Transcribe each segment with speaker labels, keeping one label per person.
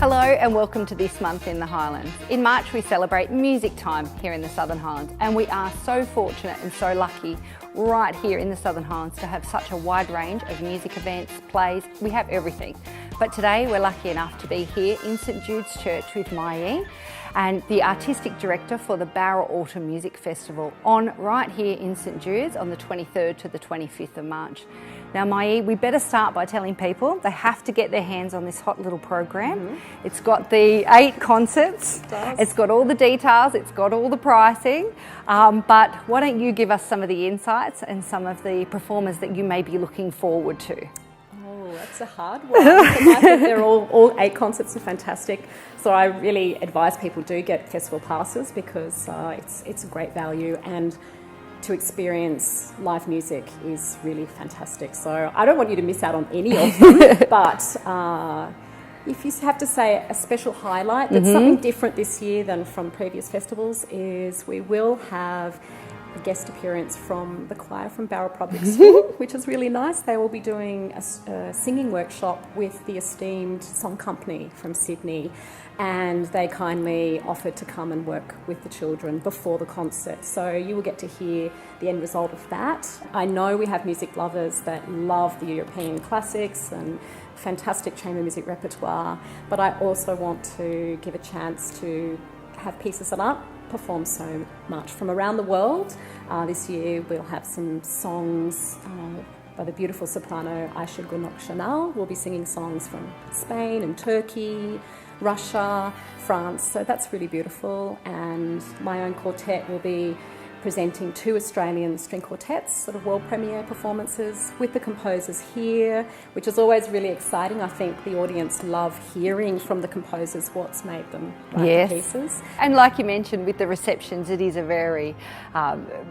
Speaker 1: Hello and welcome to This Month in the Highlands. In March we celebrate Music Time here in the Southern Highlands, and we are so fortunate and so lucky right here in the Southern Highlands to have such a wide range of music events, plays. We have everything. But today we're lucky enough to be here in St Jude's Church with Mai and the Artistic Director for the Bowral Autumn Music Festival on right here in St Jude's on the 23rd to the 25th of March. Now Mai, we better start by telling people they have to get their hands on this hot little program. It's got the 8 concerts, it's got all the details, it's got all the pricing, but why don't you give us some of the insights and some of the performers that you may be looking forward to?
Speaker 2: Oh, that's a hard one. I think they're all 8 concerts are fantastic. So I really advise people do get festival passes because it's a great value, and to experience live music is really fantastic. So I don't want you to miss out on any of them, but if you have to say a special highlight that's something different this year than from previous festivals is we will have a guest appearance from the choir from Bowral Public School, which is really nice. They will be doing a singing workshop with the esteemed song company from Sydney, and they kindly offered to come and work with the children before the concert. So you will get to hear the end result of that. I know we have music lovers that love the European classics and fantastic chamber music repertoire, but I also want to give a chance to have pieces that aren't performed so much from around the world. This year we'll have some songs by the beautiful soprano Aisha Gunok-Chanal. We'll be singing songs from Spain and Turkey, Russia, France, so that's really beautiful. And my own quartet will be presenting 2 Australian string quartets, sort of world premiere performances with the composers here, which is always really exciting. I think the audience love hearing from the composers what's made them write the pieces.
Speaker 1: And like you mentioned, with the receptions, it is a very,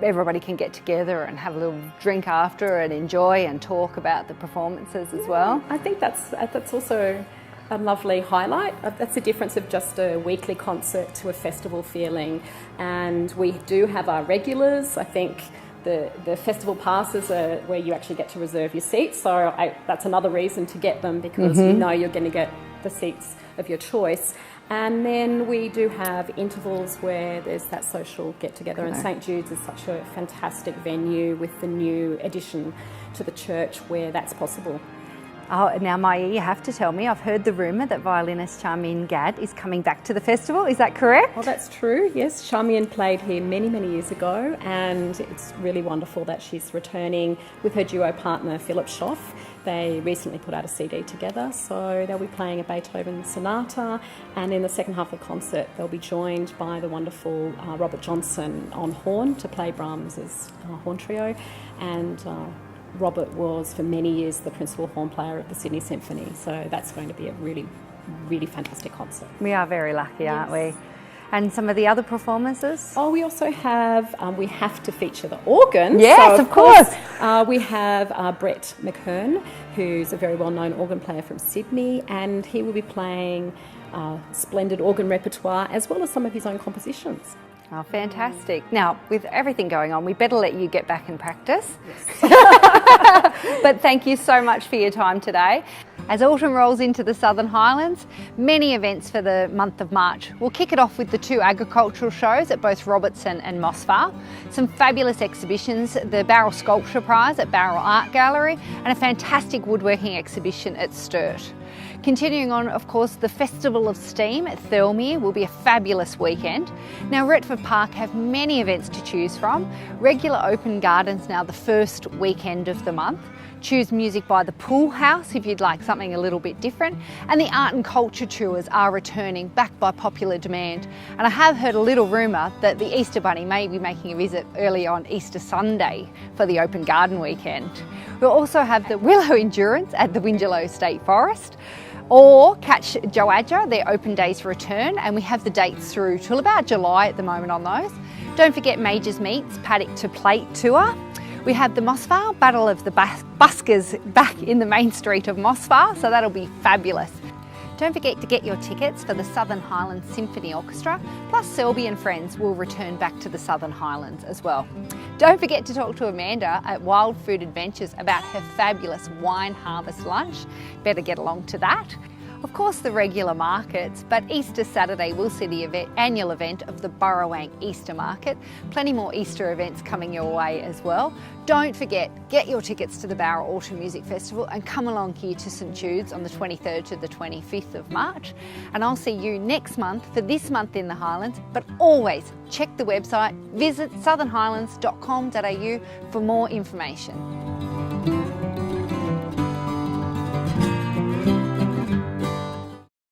Speaker 1: everybody can get together and have a little drink after and enjoy and talk about the performances as well.
Speaker 2: I think that's also a lovely highlight. That's the difference of just a weekly concert to a festival feeling. And we do have our regulars. I think the festival passes are where you actually get to reserve your seats. So that's another reason to get them, because you know you're going to get the seats of your choice. And then we do have intervals where there's that social get-together, and St Jude's is such a fantastic venue with the new addition to the church where that's possible.
Speaker 1: Oh, now Mai, you have to tell me, I've heard the rumour that violinist Charmian Gadd is coming back to the festival, is that correct?
Speaker 2: Well, that's true, yes. Charmian played here many, many years ago, and it's really wonderful that she's returning with her duo partner Philip Schoff. They recently put out a CD together, so they'll be playing a Beethoven sonata, and in the second half of the concert they'll be joined by the wonderful Robert Johnson on horn to play Brahms's horn trio, and Robert was for many years the principal horn player of the Sydney Symphony, so that's going to be a really, really fantastic concert.
Speaker 1: We are very lucky, aren't we? And some of the other performances?
Speaker 2: Oh, we also have, we have to feature the organ.
Speaker 1: Yes,
Speaker 2: so
Speaker 1: of course.
Speaker 2: We have Brett McKern, who's a very well-known organ player from Sydney, and he will be playing splendid organ repertoire as well as some of his own compositions.
Speaker 1: Oh, fantastic. Now, with everything going on, we better let you get back and practice.
Speaker 2: Yes.
Speaker 1: But thank you so much for your time today. As autumn rolls into the Southern Highlands, many events for the month of March. We'll kick it off with the 2 agricultural shows at both Robertson and Mossvale, some fabulous exhibitions, the Bowral Sculpture Prize at Bowral Art Gallery, and a fantastic woodworking exhibition at Sturt. Continuing on, of course, the Festival of Steam at Thirlmere will be a fabulous weekend. Now, Retford Park have many events to choose from. Regular open gardens now the first weekend of the month. Choose music by the Pool House if you'd like something a little bit different. And the art and culture tours are returning, backed by popular demand. And I have heard a little rumour that the Easter Bunny may be making a visit early on Easter Sunday for the open garden weekend. We'll also have the Willow Endurance at the Wingelow State Forest, or catch Joadja, their open days return, and we have the dates through till about July at the moment on those. Don't forget Majors Meats Paddock to Plate tour. We have the Mossvale Battle of the Buskers back in the main street of Mossvale, so that'll be fabulous. Don't forget to get your tickets for the Southern Highlands Symphony Orchestra, plus Selby and Friends will return back to the Southern Highlands as well. Don't forget to talk to Amanda at Wild Food Adventures about her fabulous wine harvest lunch. Better get along to that. Of course, the regular markets, but Easter Saturday will see the annual event of the Burrawang Easter Market. Plenty more Easter events coming your way as well. Don't forget, get your tickets to the Bowra Autumn Music Festival and come along here to St Jude's on the 23rd to the 25th of March. And I'll see you next month for This Month in the Highlands, but always check the website, visit southernhighlands.com.au for more information.